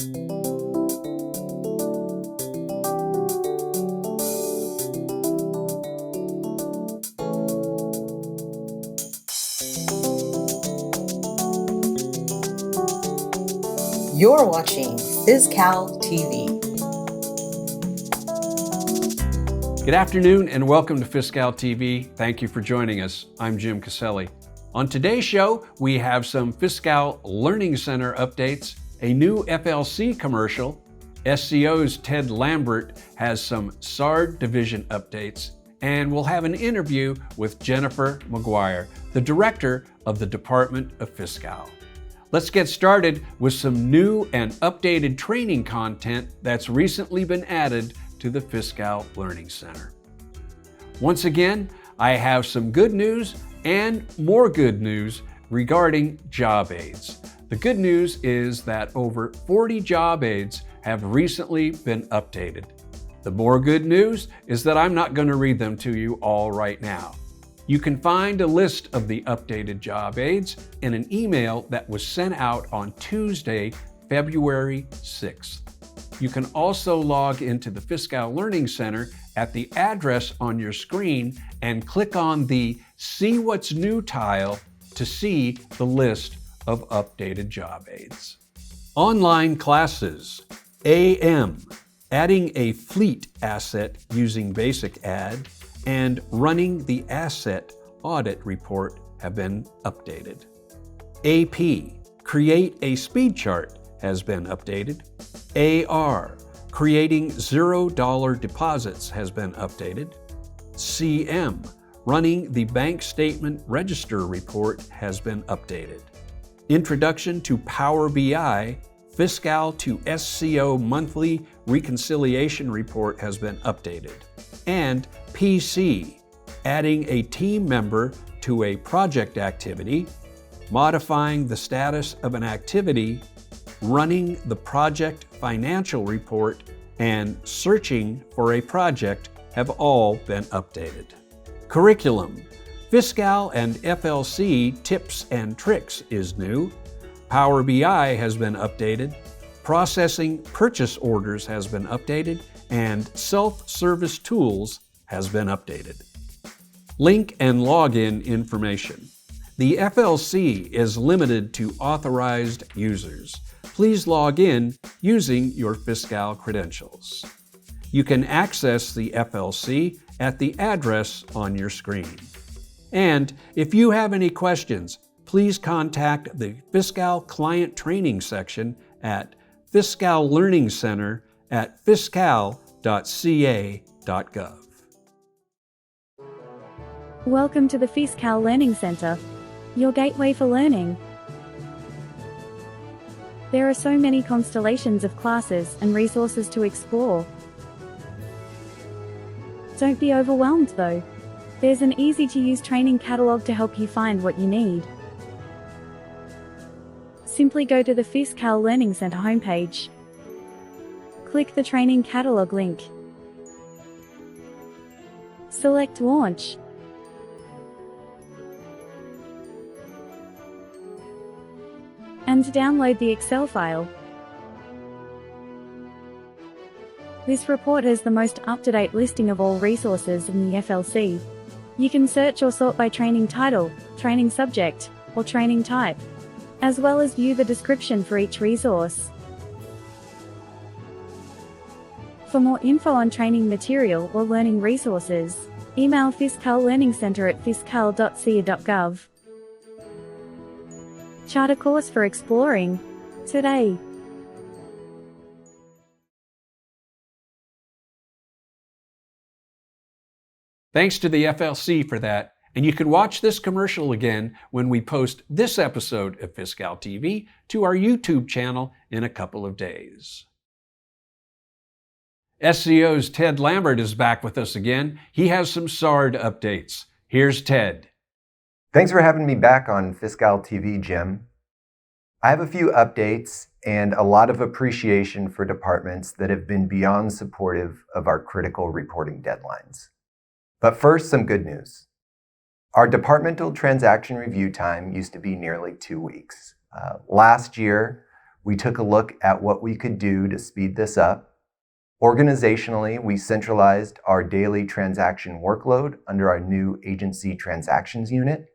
You're watching FISCal TV. Good afternoon and welcome to FISCal TV. Thank you for joining us. I'm Jim Caselli. On today's show, we have some FISCal Learning Center updates, a new FLC commercial, SCO's Ted Lambert has some SARD division updates, and we'll have an interview with Jennifer Maguire, the director of the Department of FISCal. Let's get started with some new and updated training content that's recently been added to the FISCal Learning Center. Once again, I have some good news and more good news regarding job aids. The good news is that over 40 job aids have recently been updated. The more good news is that I'm not going to read them to you all right now. You can find a list of the updated job aids in an email that was sent out on Tuesday, February 6th. You can also log into the FISCal Learning Center at the address on your screen and click on the See What's New tile to see the list of updated job aids. Online classes, AM, adding a fleet asset using Basic Add, and running the asset audit report have been updated. AP, create a speed chart has been updated. AR, creating $0 deposits has been updated. CM, running the bank statement register report has been updated. Introduction to Power BI, FISCal to SCO monthly reconciliation report has been updated. And PC, adding a team member to a project activity, modifying the status of an activity, running the project financial report, and searching for a project have all been updated. Curriculum, FISCal and FLC tips and tricks is new. Power BI has been updated. Processing purchase orders has been updated, and self-service tools has been updated. Link and login information. The FLC is limited to authorized users. Please log in using your FISCal credentials. You can access the FLC at the address on your screen. And if you have any questions, please contact the FISCal Client Training section at FISCal Learning Center at fiscal.ca.gov. Welcome to the FISCal Learning Center, your gateway for learning. There are so many constellations of classes and resources to explore. Don't be overwhelmed though. There's an easy-to-use training catalog to help you find what you need. Simply go to the FISCal Learning Center homepage. Click the Training Catalog link. Select Launch. And download the Excel file. This report has the most up-to-date listing of all resources in the FLC. You can search or sort by training title, training subject, or training type, as well as view the description for each resource. For more info on training material or learning resources, email FISCal Learning Center at fiscal.ca.gov. Chart a course for exploring today. Thanks to the FLC for that, and you can watch this commercial again when we post this episode of FISCal TV to our YouTube channel in a couple of days. SCO's Ted Lambert is back with us again. He has some SARD updates. Here's Ted. Thanks for having me back on FISCal TV, Jim. I have a few updates and a lot of appreciation for departments that have been beyond supportive of our critical reporting deadlines. But first, some good news. Our departmental transaction review time used to be nearly 2 weeks. Last year, we took a look at what we could do to speed this up. Organizationally, we centralized our daily transaction workload under our new agency transactions unit.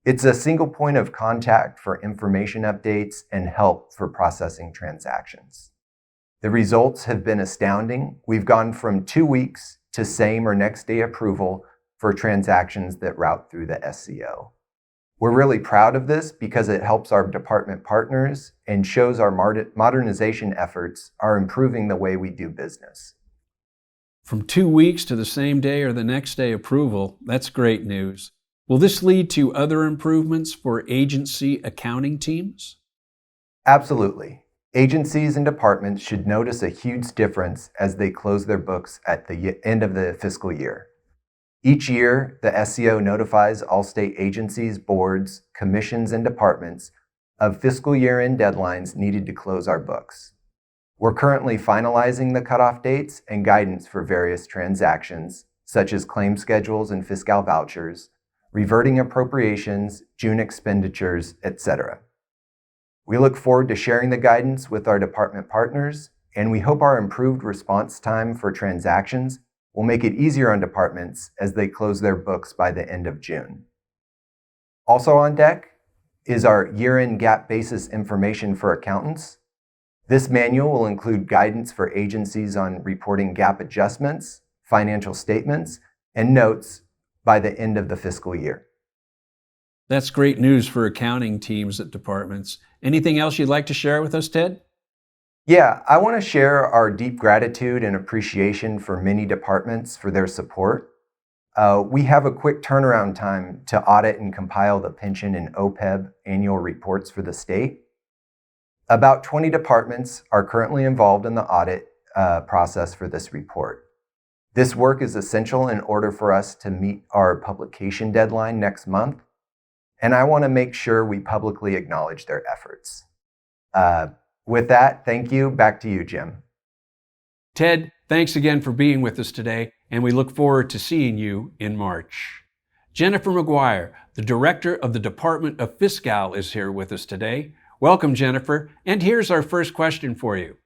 It's a single point of contact for information updates and help for processing transactions. The results have been astounding. We've gone from 2 weeks to same or next day approval for transactions that route through the SCO. We're really proud of this because it helps our department partners and shows our modernization efforts are improving the way we do business. From 2 weeks to the same day or the next day approval, that's great news. Will this lead to other improvements for agency accounting teams? Absolutely. Agencies and departments should notice a huge difference as they close their books at the end of the fiscal year. Each year, the SCO notifies all state agencies, boards, commissions, and departments of fiscal year-end deadlines needed to close our books. We're currently finalizing the cutoff dates and guidance for various transactions, such as claim schedules and FISCal vouchers, reverting appropriations, June expenditures, etc. We look forward to sharing the guidance with our department partners, and we hope our improved response time for transactions will make it easier on departments as they close their books by the end of June. Also on deck is our year-end GAAP basis information for accountants. This manual will include guidance for agencies on reporting GAAP adjustments, financial statements, and notes by the end of the fiscal year. That's great news for accounting teams at departments. Anything else you'd like to share with us, Ted? Yeah, I want to share our deep gratitude and appreciation for many departments for their support. We have a quick turnaround time to audit and compile the pension and OPEB annual reports for the state. About 20 departments are currently involved in the audit process for this report. This work is essential in order for us to meet our publication deadline next month, and I want to make sure we publicly acknowledge their efforts. With that, thank you. Back to you, Jim. Ted, thanks again for being with us today, and we look forward to seeing you in March. Jennifer Maguire, the Director of the Department of FISCal, is here with us today. Welcome, Jennifer, and here's our first question for you.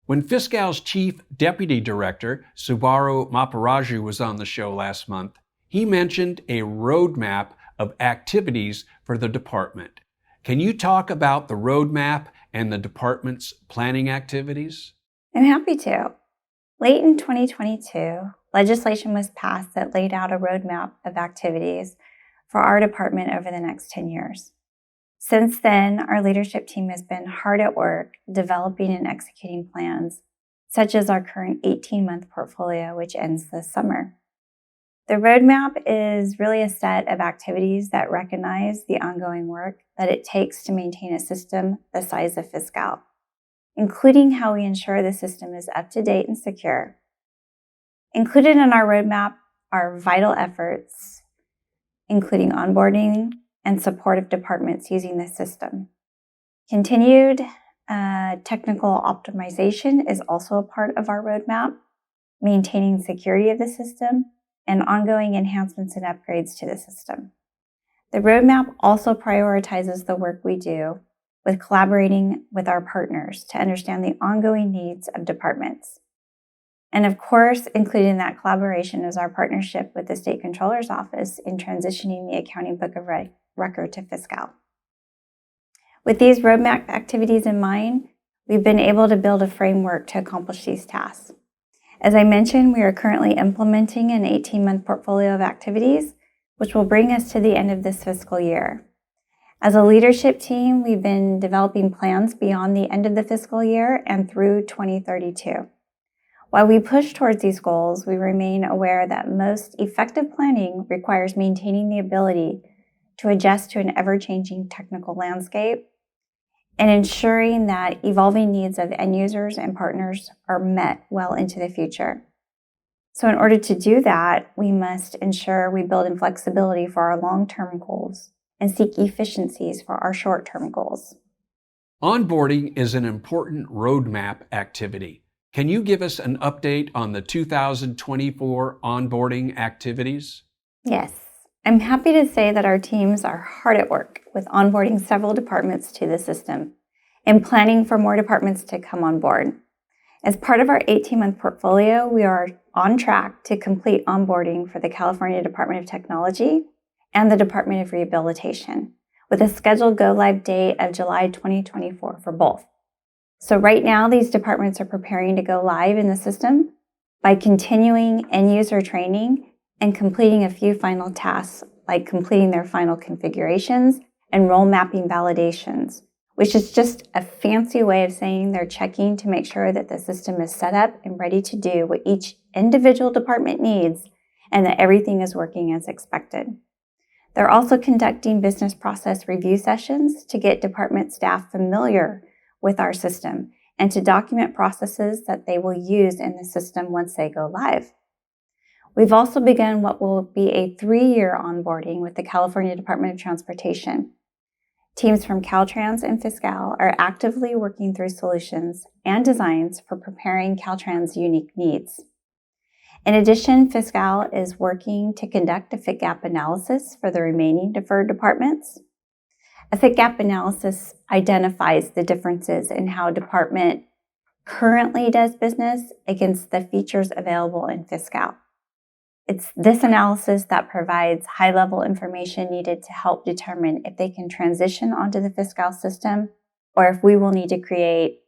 When FISCal's Chief Deputy Director, Subaru Maparaju, was on the show last month, he mentioned a roadmap of activities for the department. Can you talk about the roadmap and the department's planning activities? I'm happy to. Late in 2022, legislation was passed that laid out a roadmap of activities for our department over the next 10 years. Since then, our leadership team has been hard at work developing and executing plans, such as our current 18-month portfolio, which ends this summer. The roadmap is really a set of activities that recognize the ongoing work that it takes to maintain a system the size of FISCal, including how we ensure the system is up to date and secure. Included in our roadmap are vital efforts, including onboarding and support of departments using the system. Continued technical optimization is also a part of our roadmap, maintaining security of the system, and ongoing enhancements and upgrades to the system. The roadmap also prioritizes the work we do with collaborating with our partners to understand the ongoing needs of departments. And of course, included in that collaboration is our partnership with the State Controller's Office in transitioning the accounting book of record to FISCal. With these roadmap activities in mind, we've been able to build a framework to accomplish these tasks. As I mentioned, we are currently implementing an 18-month portfolio of activities, which will bring us to the end of this fiscal year. As a leadership team, we've been developing plans beyond the end of the fiscal year and through 2032. While we push towards these goals, we remain aware that most effective planning requires maintaining the ability to adjust to an ever-changing technical landscape and ensuring that evolving needs of end users and partners are met well into the future. So in order to do that, we must ensure we build in flexibility for our long-term goals and seek efficiencies for our short-term goals. Onboarding is an important roadmap activity. Can you give us an update on the 2024 onboarding activities? Yes, I'm happy to say that our teams are hard at work with onboarding several departments to the system, and planning for more departments to come on board. As part of our 18-month portfolio, we are on track to complete onboarding for the California Department of Technology and the Department of Rehabilitation, with a scheduled go-live date of July 2024 for both. So right now, these departments are preparing to go live in the system by continuing end-user training and completing a few final tasks, like completing their final configurations and role mapping validations, which is just a fancy way of saying they're checking to make sure that the system is set up and ready to do what each individual department needs and that everything is working as expected. They're also conducting business process review sessions to get department staff familiar with our system and to document processes that they will use in the system once they go live. We've also begun what will be a 3-year onboarding with the California Department of Transportation. Teams from Caltrans and FISCal are actively working through solutions and designs for preparing Caltrans' unique needs. In addition, FISCal is working to conduct a fit gap analysis for the remaining deferred departments. A fit gap analysis identifies the differences in how a department currently does business against the features available in FISCal. It's this analysis that provides high-level information needed to help determine if they can transition onto the FISCal system or if we will need to create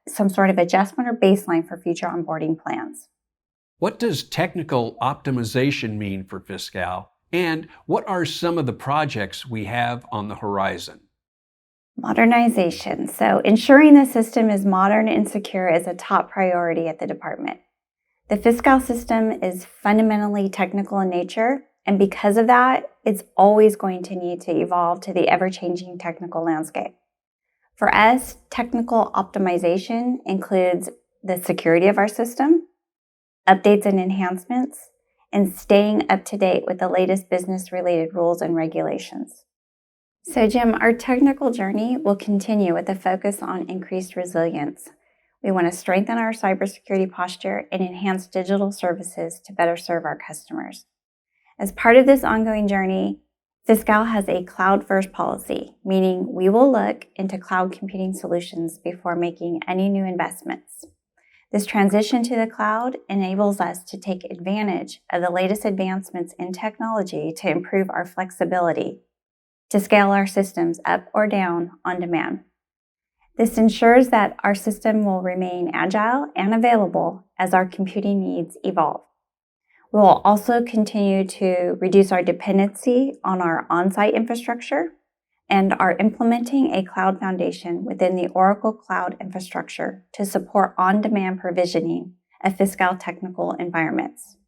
some sort of adjustment or baseline for future onboarding plans. What does technical optimization mean for FISCal? And what are some of the projects we have on the horizon? Modernization. So ensuring the system is modern and secure is a top priority at the department. The FISCal system is fundamentally technical in nature, and because of that, it's always going to need to evolve to the ever-changing technical landscape. For us, technical optimization includes the security of our system, updates and enhancements, and staying up to date with the latest business-related rules and regulations. So, Jim, our technical journey will continue with a focus on increased resilience. We want to strengthen our cybersecurity posture and enhance digital services to better serve our customers. As part of this ongoing journey, FISCal has a cloud-first policy, meaning we will look into cloud computing solutions before making any new investments. This transition to the cloud enables us to take advantage of the latest advancements in technology to improve our flexibility, to scale our systems up or down on demand. This ensures that our system will remain agile and available as our computing needs evolve. We will also continue to reduce our dependency on our on-site infrastructure and are implementing a cloud foundation within the Oracle Cloud infrastructure to support on-demand provisioning of FISCal technical environments.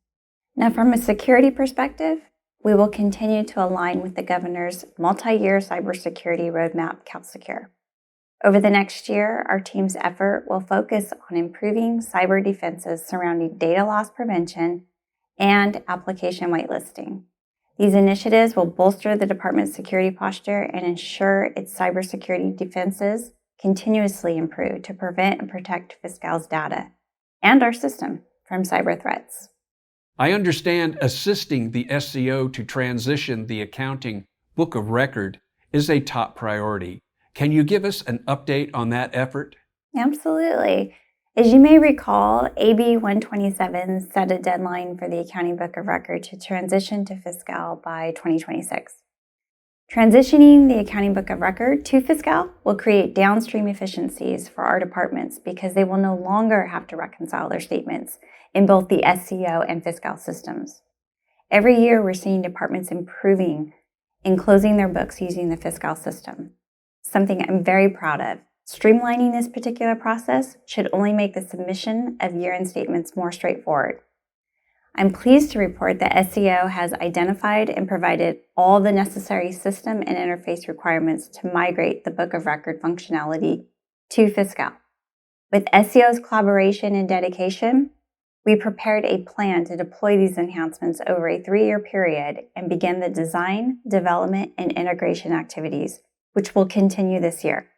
Now, from a security perspective, we will continue to align with the governor's multi-year cybersecurity roadmap, CalSecure. Over the next year, our team's effort will focus on improving cyber defenses surrounding data loss prevention and application whitelisting. These initiatives will bolster the department's security posture and ensure its cybersecurity defenses continuously improve to prevent and protect FISCal's data and our system from cyber threats. I understand assisting the SCO to transition the accounting book of record is a top priority. Can you give us an update on that effort? Absolutely. As you may recall, AB 127 set a deadline for the accounting book of record to transition to FISCal by 2026. Transitioning the accounting book of record to FISCal will create downstream efficiencies for our departments because they will no longer have to reconcile their statements in both the SCO and FISCal systems. Every year, we're seeing departments improving in closing their books using the FISCal system, something I'm very proud of. Streamlining this particular process should only make the submission of year-end statements more straightforward. I'm pleased to report that SCO has identified and provided all the necessary system and interface requirements to migrate the book of record functionality to FISCal. With SCO's collaboration and dedication, we prepared a plan to deploy these enhancements over a 3-year period and begin the design, development, and integration activities, which will continue this year.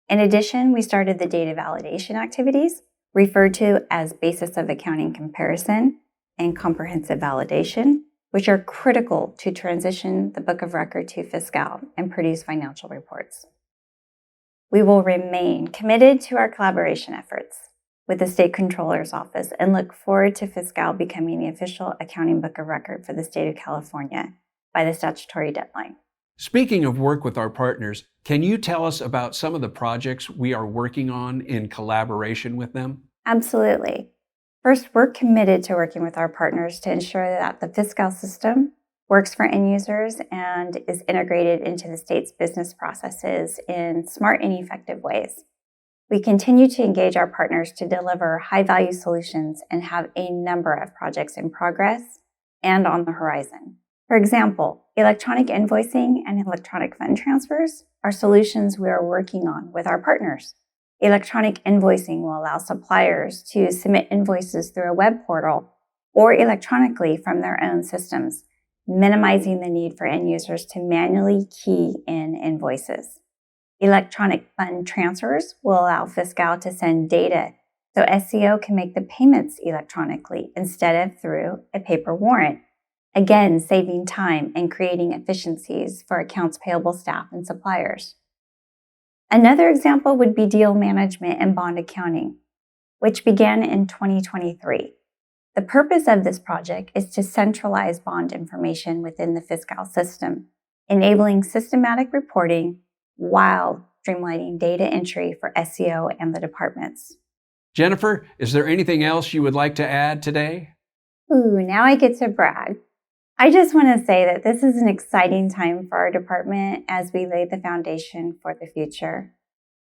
In addition, we started the data validation activities, referred to as basis of accounting comparison and comprehensive validation, which are critical to transition the book of record to FISCal and produce financial reports. We will remain committed to our collaboration efforts with the State Controller's Office and look forward to FISCal becoming the official accounting book of record for the state of California by the statutory deadline. Speaking of work with our partners, can you tell us about some of the projects we are working on in collaboration with them? Absolutely. First, we're committed to working with our partners to ensure that the FISCal system works for end users and is integrated into the state's business processes in smart and effective ways. We continue to engage our partners to deliver high-value solutions and have a number of projects in progress and on the horizon. For example, electronic invoicing and electronic fund transfers are solutions we are working on with our partners. Electronic invoicing will allow suppliers to submit invoices through a web portal or electronically from their own systems, minimizing the need for end users to manually key in invoices. Electronic fund transfers will allow FISCal to send data so SCO can make the payments electronically instead of through a paper warrant, again saving time and creating efficiencies for accounts payable staff and suppliers. Another example would be deal management and bond accounting, which began in 2023. The purpose of this project is to centralize bond information within the FISCal system, enabling systematic reporting while streamlining data entry for SCO and the departments. Jennifer, is there anything else you would like to add today? Now I get to brag. I just want to say that this is an exciting time for our department as we lay the foundation for the future.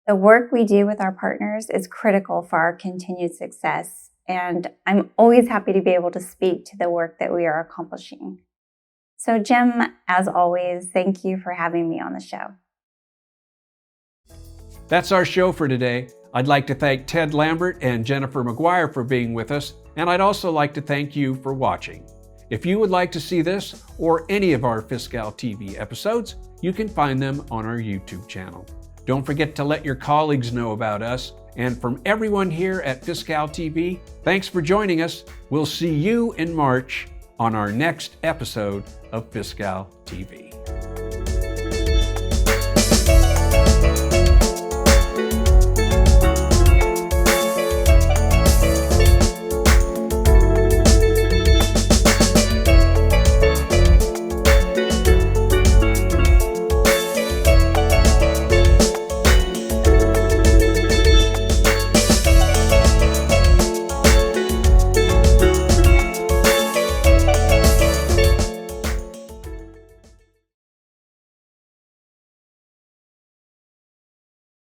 The work we do with our partners is critical for our continued success, and I'm always happy to be able to speak to the work that we are accomplishing. So Jim, as always, thank you for having me on the show. That's our show for today. I'd like to thank Ted Lambert and Jennifer Maguire for being with us, and I'd also like to thank you for watching. If you would like to see this or any of our FISCalTV episodes, you can find them on our YouTube channel. Don't forget to let your colleagues know about us. And from everyone here at FISCalTV, thanks for joining us. We'll see you in March on our next episode of FISCalTV.